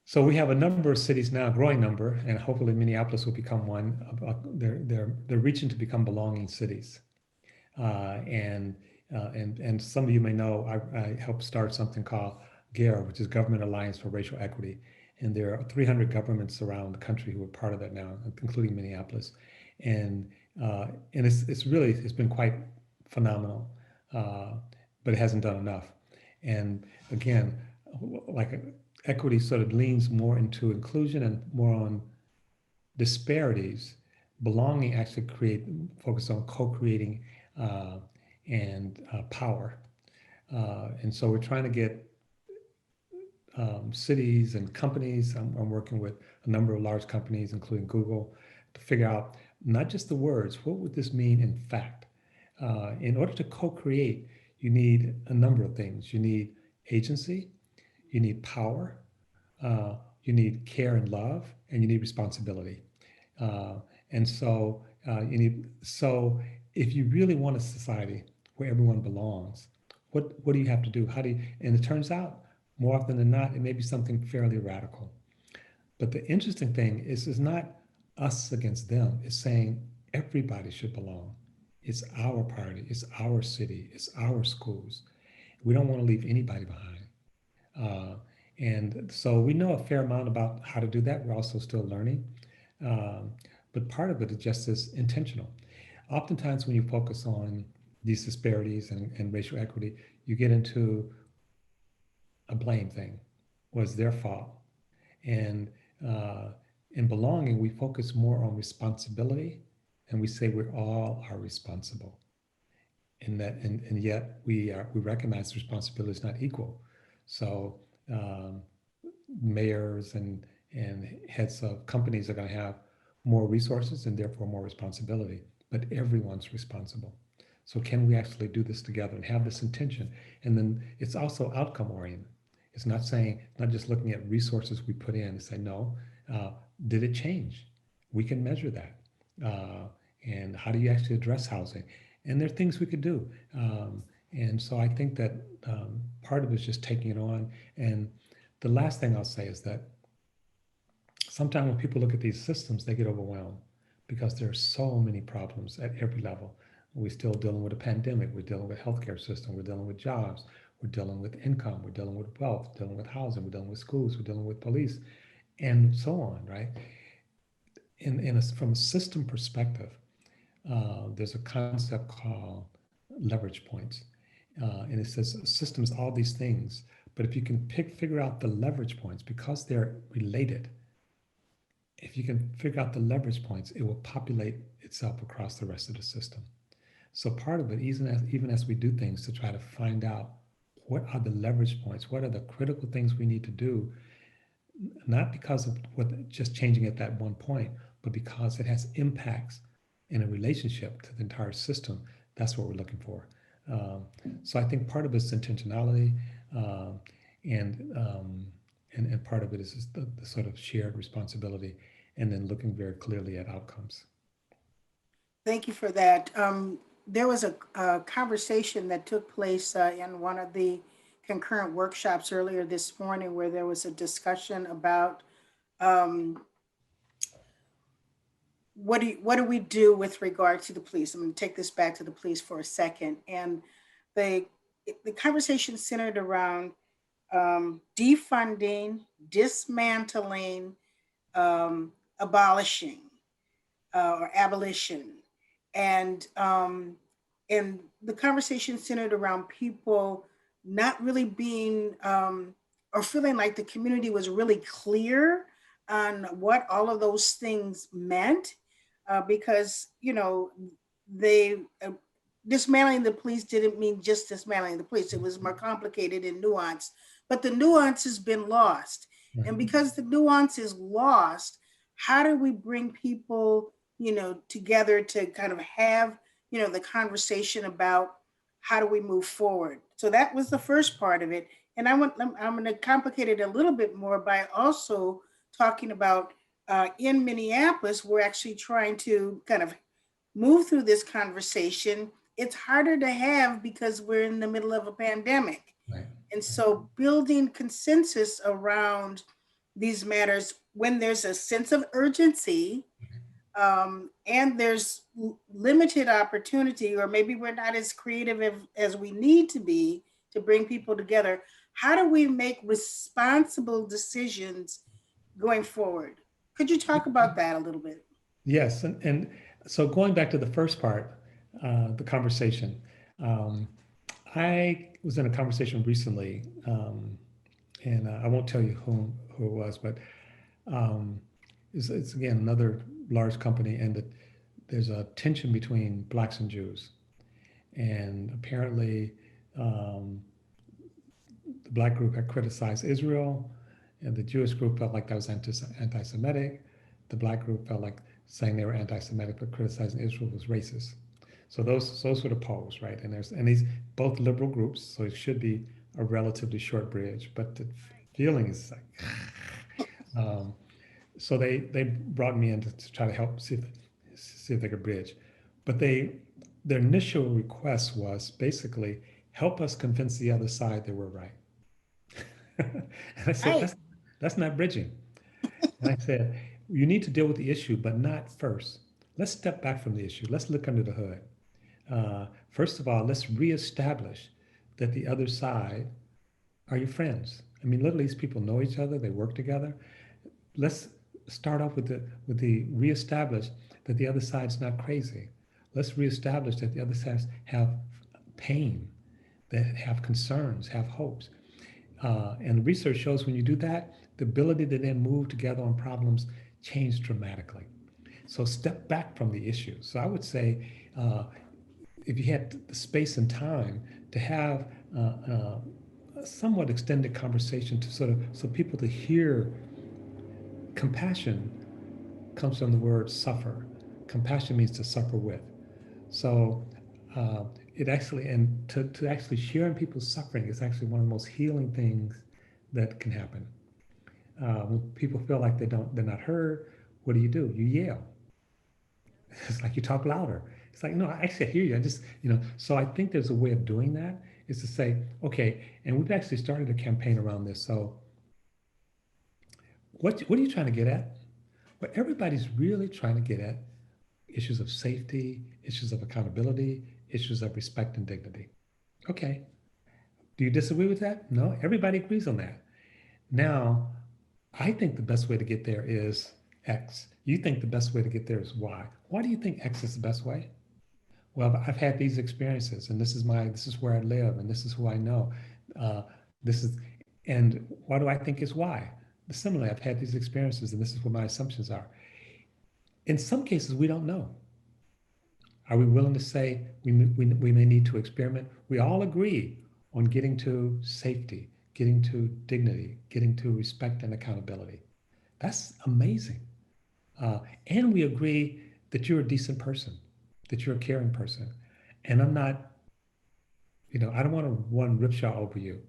so we have a number of cities now, a growing number, and hopefully Minneapolis will become one. They're reaching to become belonging cities, and some of you may know I helped start something called GARE, which is Government Alliance for Racial Equity, And there are 300 governments around the country who are part of that now, including Minneapolis. And it's been quite phenomenal, uh, but it hasn't done enough. And again, like equity sort of leans more into inclusion and more on disparities. Belonging actually focus on co-creating uh, and power. And so we're trying to get cities and companies. I'm working with a number of large companies, including Google, to figure out not just the words, what would this mean in fact? In order to co-create, you need a number of things. You need agency, you need power, uh, you need care and love, and you need responsibility. Uh, and so so if you really want a society where everyone belongs, what do you have to do? How do you, and it turns out more often than not, it may be something fairly radical. But the interesting thing is not us against them. It's saying everybody should belong. It's our party, it's our city, it's our schools. We don't want to leave anybody behind. Uh, and so we know a fair amount about how to do that. We're also still learning. Um, but part of it is just as intentional. Oftentimes, when you focus on these disparities and racial equity, you get into a blame thing. Was their fault? And uh, in belonging, we focus more on responsibility, and we say we all are responsible. And yet we recognize responsibility is not equal. So um, mayors and heads of companies are going to have more resources and therefore more responsibility, but everyone's responsible. So can we actually do this together and have this intention? And then it's also outcome oriented. It's not saying, not just looking at resources we put in and say, no, did it change? We can measure that. And how do you actually address housing? And there are things we could do. And so I think that part of it is just taking it on. And the last thing I'll say is that sometimes when people look at these systems, they get overwhelmed because there are so many problems at every level. We're still dealing with a pandemic. We're dealing with healthcare system. We're dealing with jobs. We're dealing with income. We're dealing with wealth. Dealing with housing. We're dealing with schools. We're dealing with police, and so on. Right? From a system perspective, there's a concept called leverage points, and it says a system is all these things, but if you can figure out the leverage points because they're related, if you can figure out the leverage points, it will populate itself across the rest of the system. So part of it, even as we do things to try to find out what are the leverage points, what are the critical things we need to do, not because of what just changing at that one point, but because it has impacts in a relationship to the entire system. That's what we're looking for. Um, so I think part of it is intentionality, um, and, um, and part of it is the sort of shared responsibility, and then looking very clearly at outcomes. Thank you for that. There was a conversation that took place in one of the concurrent workshops earlier this morning where there was a discussion about um, what do we do with regard to the police? I'm going to take this back to the police for a second. And the the conversation centered around defunding, dismantling, abolishing, or abolition, and um, and the conversation centered around people not really being or feeling like the community was really clear on what all of those things meant, because they dismantling the police didn't mean just dismantling the police. It was more complicated and nuanced, but the nuance has been lost. Right. And because the nuance is lost, how do we bring people, together to kind of have, the conversation about how do we move forward? So that was the first part of it. And I'm going to complicate it a little bit more by also talking about in Minneapolis, we're actually trying to kind of move through this conversation. It's harder to have because we're in the middle of a pandemic. Right. And so building consensus around these matters when there's a sense of urgency, and there's limited opportunity, or maybe we're not as creative as we need to be to bring people together. How do we make responsible decisions going forward. Could you talk about that a little bit? Yes, and so going back to the first part, the conversation, um, I was in a conversation recently, and I won't tell you who it was, but um, it's again another large company, and there's a tension between blacks and Jews, and apparently um, the black group had criticized Israel, and the Jewish group felt like that was anti-Semitic. The black group felt like saying they were anti-Semitic but criticizing Israel was racist. So those were the polls, right? And these both liberal groups, so it should be a relatively short bridge. But the feeling is like, so they brought me in to try to help see if they could bridge. But their initial request was basically help us convince the other side that we're right. And I said, Right. that's not bridging. And I said, you need to deal with the issue, but not first. Let's step back from the issue. Let's look under the hood. First of all, let's reestablish that the other side are your friends. I mean, literally, these people know each other. They work together. Let's start off with the reestablish that the other side's not crazy. Let's reestablish that the other sides have pain, that have concerns, have hopes. And research shows when you do that, the ability to then move together on problems change dramatically. So step back from the issue. So I would say, if you had the space and time to have a somewhat extended conversation to sort of so people to hear compassion comes from the word suffer. Compassion means to suffer with. So uh, it actually, and to actually sharing people's suffering is actually one of the most healing things that can happen. When people feel like they're not heard, what do? You yell. It's like you talk louder. It's like, no, actually, I hear you. I just, so I think there's a way of doing that is to say, okay, and we've actually started a campaign around this. So what are you trying to get at? What everybody's really trying to get at issues of safety, issues of accountability, issues of respect and dignity. Okay. Do you disagree with that? No, everybody agrees on that. Now, I think the best way to get there is X. You think the best way to get there is Y. Why do you think X is the best way? Well, I've had these experiences, and this is where I live, and this is who I know. Uh, this is, and why do I think is Y? Similarly, I've had these experiences, and this is what my assumptions are. In some cases, we don't know. Are we willing to say we may need to experiment? We all agree on getting to safety, getting to dignity, getting to respect and accountability. That's amazing. And we agree that you're a decent person, that you're a caring person. And I'm not, I don't want to run ripsaw over you.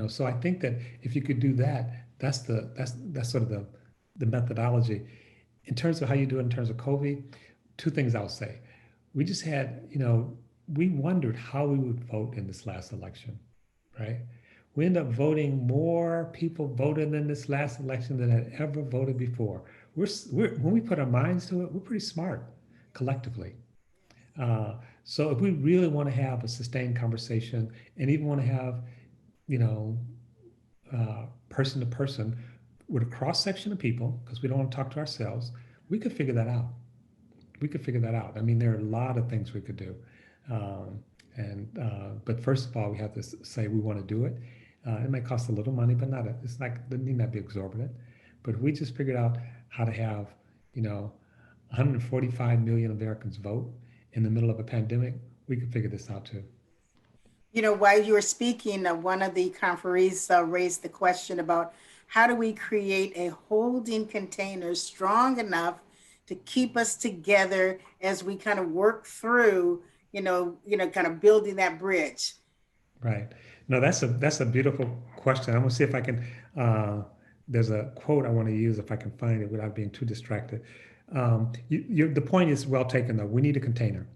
So I think that if you could do that, that's sort of the methodology. In terms of how you do it in terms of COVID, two things I'll say. We just had, we wondered how we would vote in this last election, right? We ended up voting more people voted in this last election than had ever voted before. When we put our minds to it, we're pretty smart collectively. So if we really want to have a sustained conversation and even want to have, you know, person to person with a cross section of people, because we don't want to talk to ourselves, we could figure that out. We could figure that out. I mean, there are a lot of things we could do. Um, but first of all, we have to say we want to do it. It might cost a little money, but it's not, it need not be exorbitant. But if we just figured out how to have, 145 million Americans vote in the middle of a pandemic, we could figure this out too. While you were speaking, one of the conferees raised the question about how do we create a holding container strong enough to keep us together as we kind of work through, kind of building that bridge. Right. No, that's a beautiful question. I'm gonna see if I can. There's a quote I want to use if I can find it without being too distracted. The point is well taken though. We need a container,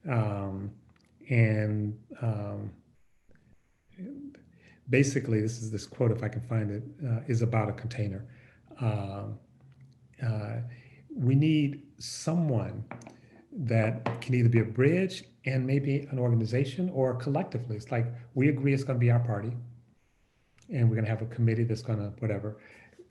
um, and basically this quote if I can find it is about a container. Um, uh, we need someone that can either be a bridge and maybe an organization or collectively. It's like we agree it's going to be our party and we're going to have a committee that's going to whatever.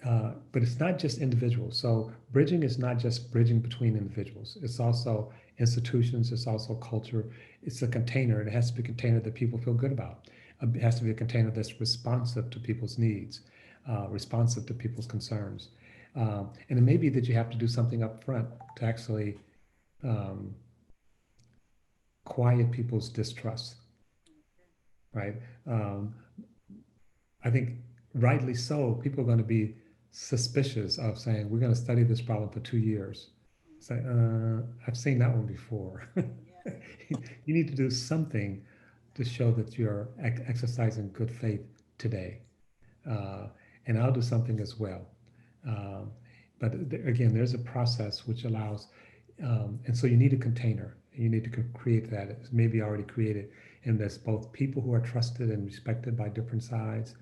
but it's not just individuals. So bridging is not just bridging between individuals. It's also institutions. It's also culture. It's a container. It has to be a container that people feel good about. It has to be a container that's responsive to people's needs, responsive to people's concerns. And it may be that you have to do something up front to actually um, quiet people's distrust, right? Um, I think rightly so, people are going to be suspicious of saying, we're going to study this problem for 2 years. Say, I've seen that one before. Yeah. You need to do something to show that you're exercising good faith today. Uh, and I'll do something as well. Um, but again, there's a process which allows, and so you need a container. You need to create that. It's maybe already created, and there's both people who are trusted and respected by different sides,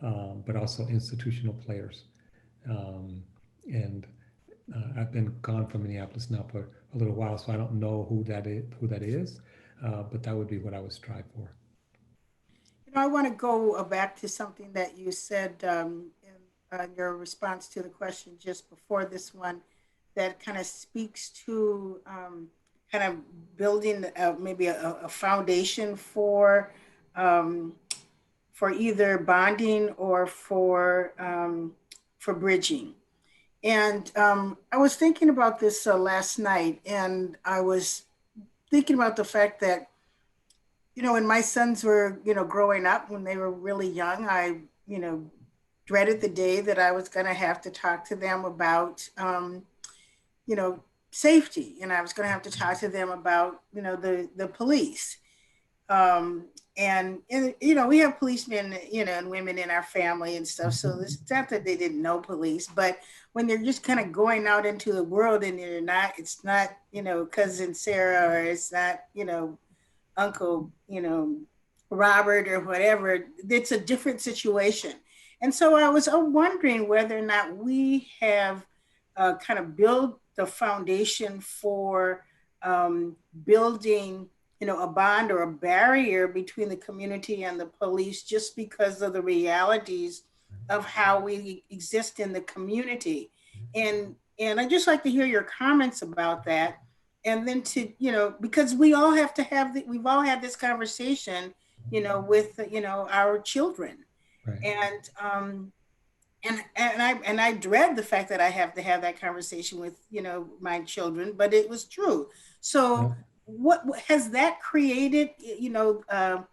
but also institutional players. Um, and I've been gone from Minneapolis now for a little while, so I don't know who that is, but that would be what I would strive for. I want to go back to something that you said in your response to the question just before this one, that kind of speaks to kind of building maybe a foundation um, for either bonding or for bridging. And I was thinking about this last night, and I was thinking about the fact that when my sons were, growing up, when they were really young, I, dreaded the day that I was going to have to talk to them about, you know, safety, and I was going to have to talk to them about, the police. Um, and we have policemen, and women in our family and stuff. So it's not that they didn't know police, but when they're just kind of going out into the world and it's not, cousin Sarah, or it's not, Uncle, Robert or whatever. It's a different situation. And so I was wondering whether or not we have kind of built the foundation for building, a bond or a barrier between the community and the police, just because of the realities of how we exist in the community. And I just like to hear your comments about that. And then to, because we've all had this conversation, with, our children. Right. And I dread the fact that I have to have that conversation with, my children, but it was true. Yeah. So what has that created, a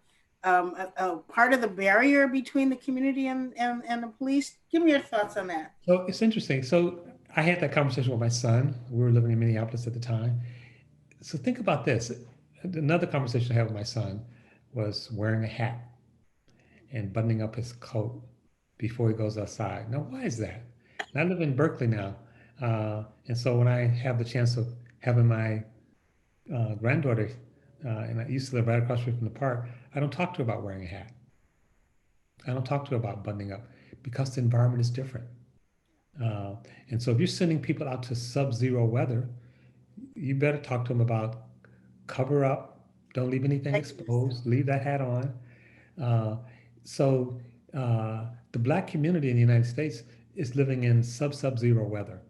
part of the barrier between the community and the police? Give me your thoughts on that. So it's interesting. So I had that conversation with my son. We were living in Minneapolis at the time. So think about this. Another conversation I had with my son was wearing a hat and buttoning up his coat before he goes outside. Now, why is that? And I live in Berkeley now. And so when I have the chance of having my granddaughter, and I used to live right across the street from the park, I don't talk to her about wearing a hat. I don't talk to her about buttoning up because the environment is different. Uh, and so if you're sending people out to sub-zero weather, you better talk to them about cover up, don't leave anything Protect yourself. exposed, leave that hat on. Uh, so the Black community in the United States is living in sub-zero weather.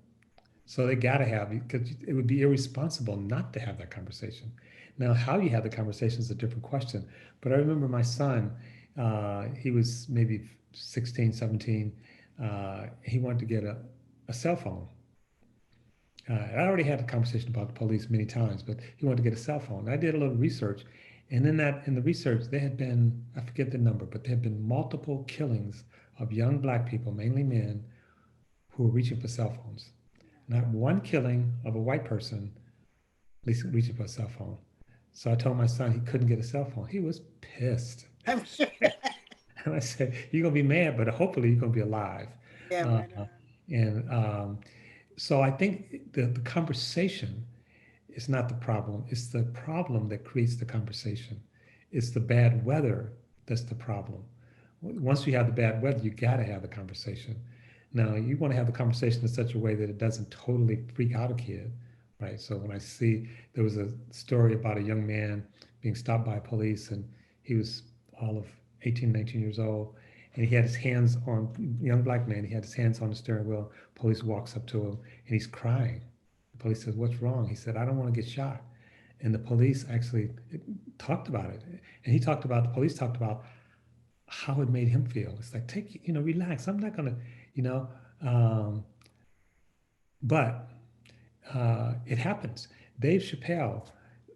So they got to have, because it would be irresponsible not to have that conversation. Now, how you have the conversation is a different question. But I remember my son, he was maybe 16, 17. He wanted to get a cell phone. I already had a conversation about the police many times, but he wanted to get a cell phone. I did a little research, and in the research, there had been, I forget the number, but there had been multiple killings of young Black people, mainly men, who were reaching for cell phones. Not one killing of a white person reaching for a cell phone. So I told my son he couldn't get a cell phone. He was pissed. I'm sure. And I said, "You're gonna be mad, but hopefully you're gonna be alive." Yeah, Uh, right on. and so I think the conversation is not the problem. It's the problem that creates the conversation. It's the bad weather that's the problem. Once you have the bad weather, you got to have the conversation. Now, you want to have the conversation in such a way that it doesn't totally freak out a kid, right? So when I see there was a story about a young man being stopped by police, and he was all of 18, 19 years old, and he had his hands on, young black man, he had his hands on the steering wheel. Police walks up to him and he's crying. The police says, "What's wrong?" He said, "I don't want to get shot." And the police actually talked about it. And he talked about, the police talked about how it made him feel. It's like, take, relax. I'm not going to, you know, um, but it happens. Dave Chappelle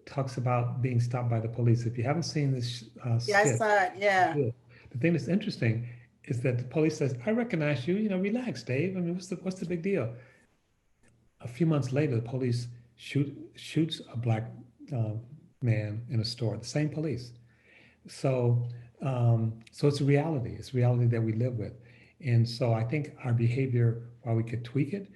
talks about being stopped by the police. If you haven't seen this Yeah, I skit, saw it. Yeah. the thing that's interesting is that the police says, "I recognize you. Relax, Dave. I mean, what's the big deal?" A few months later, the police shoots a black uh, man in a store. The same police. So, so it's a reality. It's a reality that we live with, and so I think our behavior, while we could tweak it,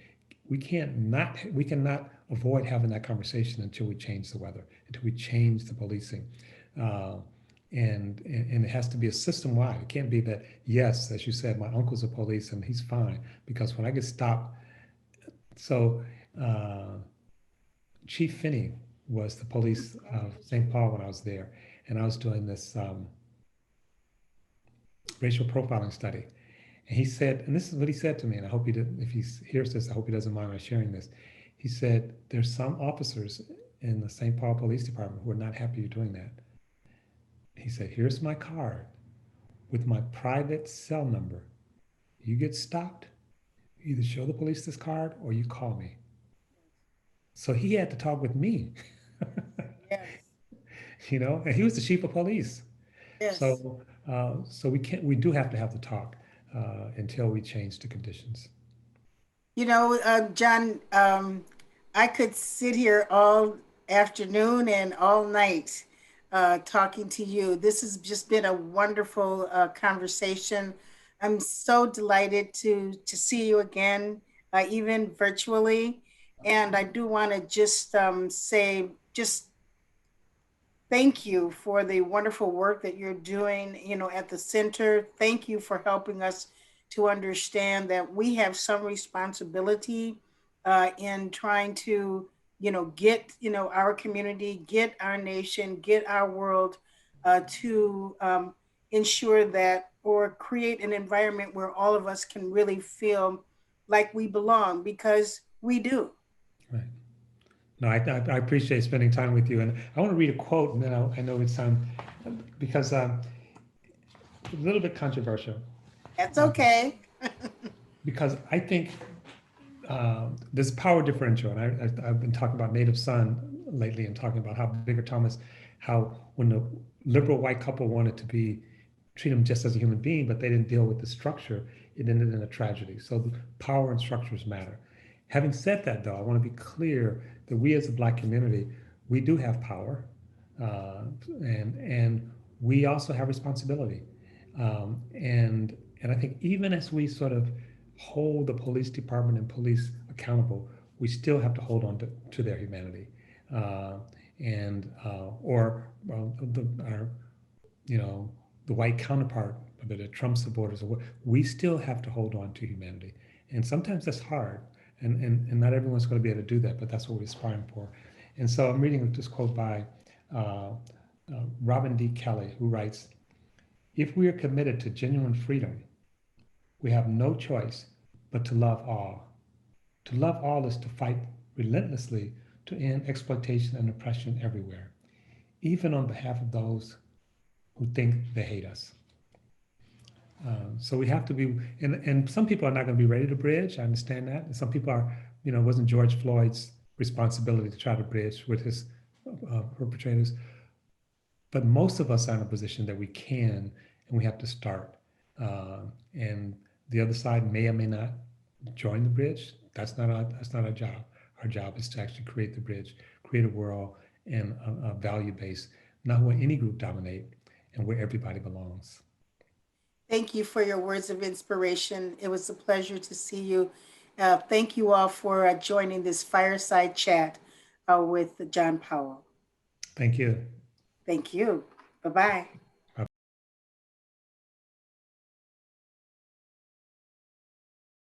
we cannot avoid having that conversation until we change the weather, until we change the policing, uh, and it has to be a system wide. It can't be that, yes, as you said, my uncle's a police and he's fine, because when I get stopped, so uh, Chief Finney was the police of St. Paul when I was there, and I was doing this racial profiling study. And he said, and this is what he said to me, and I hope he did, if he hears this, I hope he doesn't mind my sharing this. He said, "There's some officers in the St. Paul Police Department who are not happy you're doing that." He said, "Here's my card with my private cell number. You get stopped, you either show the police this card or you call me." So he had to talk with me, Yes. and he was the chief of police. Yes. So we do have to have the talk until we change the conditions. John, I could sit here all afternoon and all night talking to you. This has just been a wonderful conversation. I'm so delighted to see you again, even virtually. And I do want to just say, just thank you for the wonderful work that you're doing, at the center. Thank you for helping us to understand that we have some responsibility in trying to, get, our community, get our nation, get our world to ensure that, or create an environment where all of us can really feel like we belong, because we do. Right. No, I appreciate spending time with you, and I want to read a quote, and then I know it's because a little bit controversial, That's uh, okay. because I think there's a power differential, and I've been talking about Native Son lately, and talking about how Bigger Thomas, how when the liberal white couple wanted to treat him just as a human being, but they didn't deal with the structure, it ended in a tragedy. So the power and structures matter. Having said that, though, I want to be clear that we as a Black community, we do have power, and we also have responsibility. And I think even as we sort of hold the police department and police accountable, we still have to hold on to their humanity, and or our you know the white counterpart, whether the Trump supporters or what, we still have to hold on to humanity. And sometimes that's hard, and not everyone's going to be able to do that, but that's what we're aspiring for. And so I'm reading this quote by uh, Robin D. Kelly, who writes, "If we are committed to genuine freedom, we have no choice but to love all. To love all is to fight relentlessly to end exploitation and oppression everywhere, even on behalf of those who think they hate us." So we have to be, and some people are not going to be ready to bridge. I understand that. And some people are, it wasn't George Floyd's responsibility to try to bridge with his perpetrators. But most of us are in a position that we can, and we have to start. And the other side may or may not join the bridge. That's not our job. Our job is to actually create the bridge, create a world and a value base, not where any group dominate, and where everybody belongs. Thank you for your words of inspiration. It was a pleasure to see you. Thank you all for joining this fireside chat with John Powell. Thank you. Thank you. Bye bye.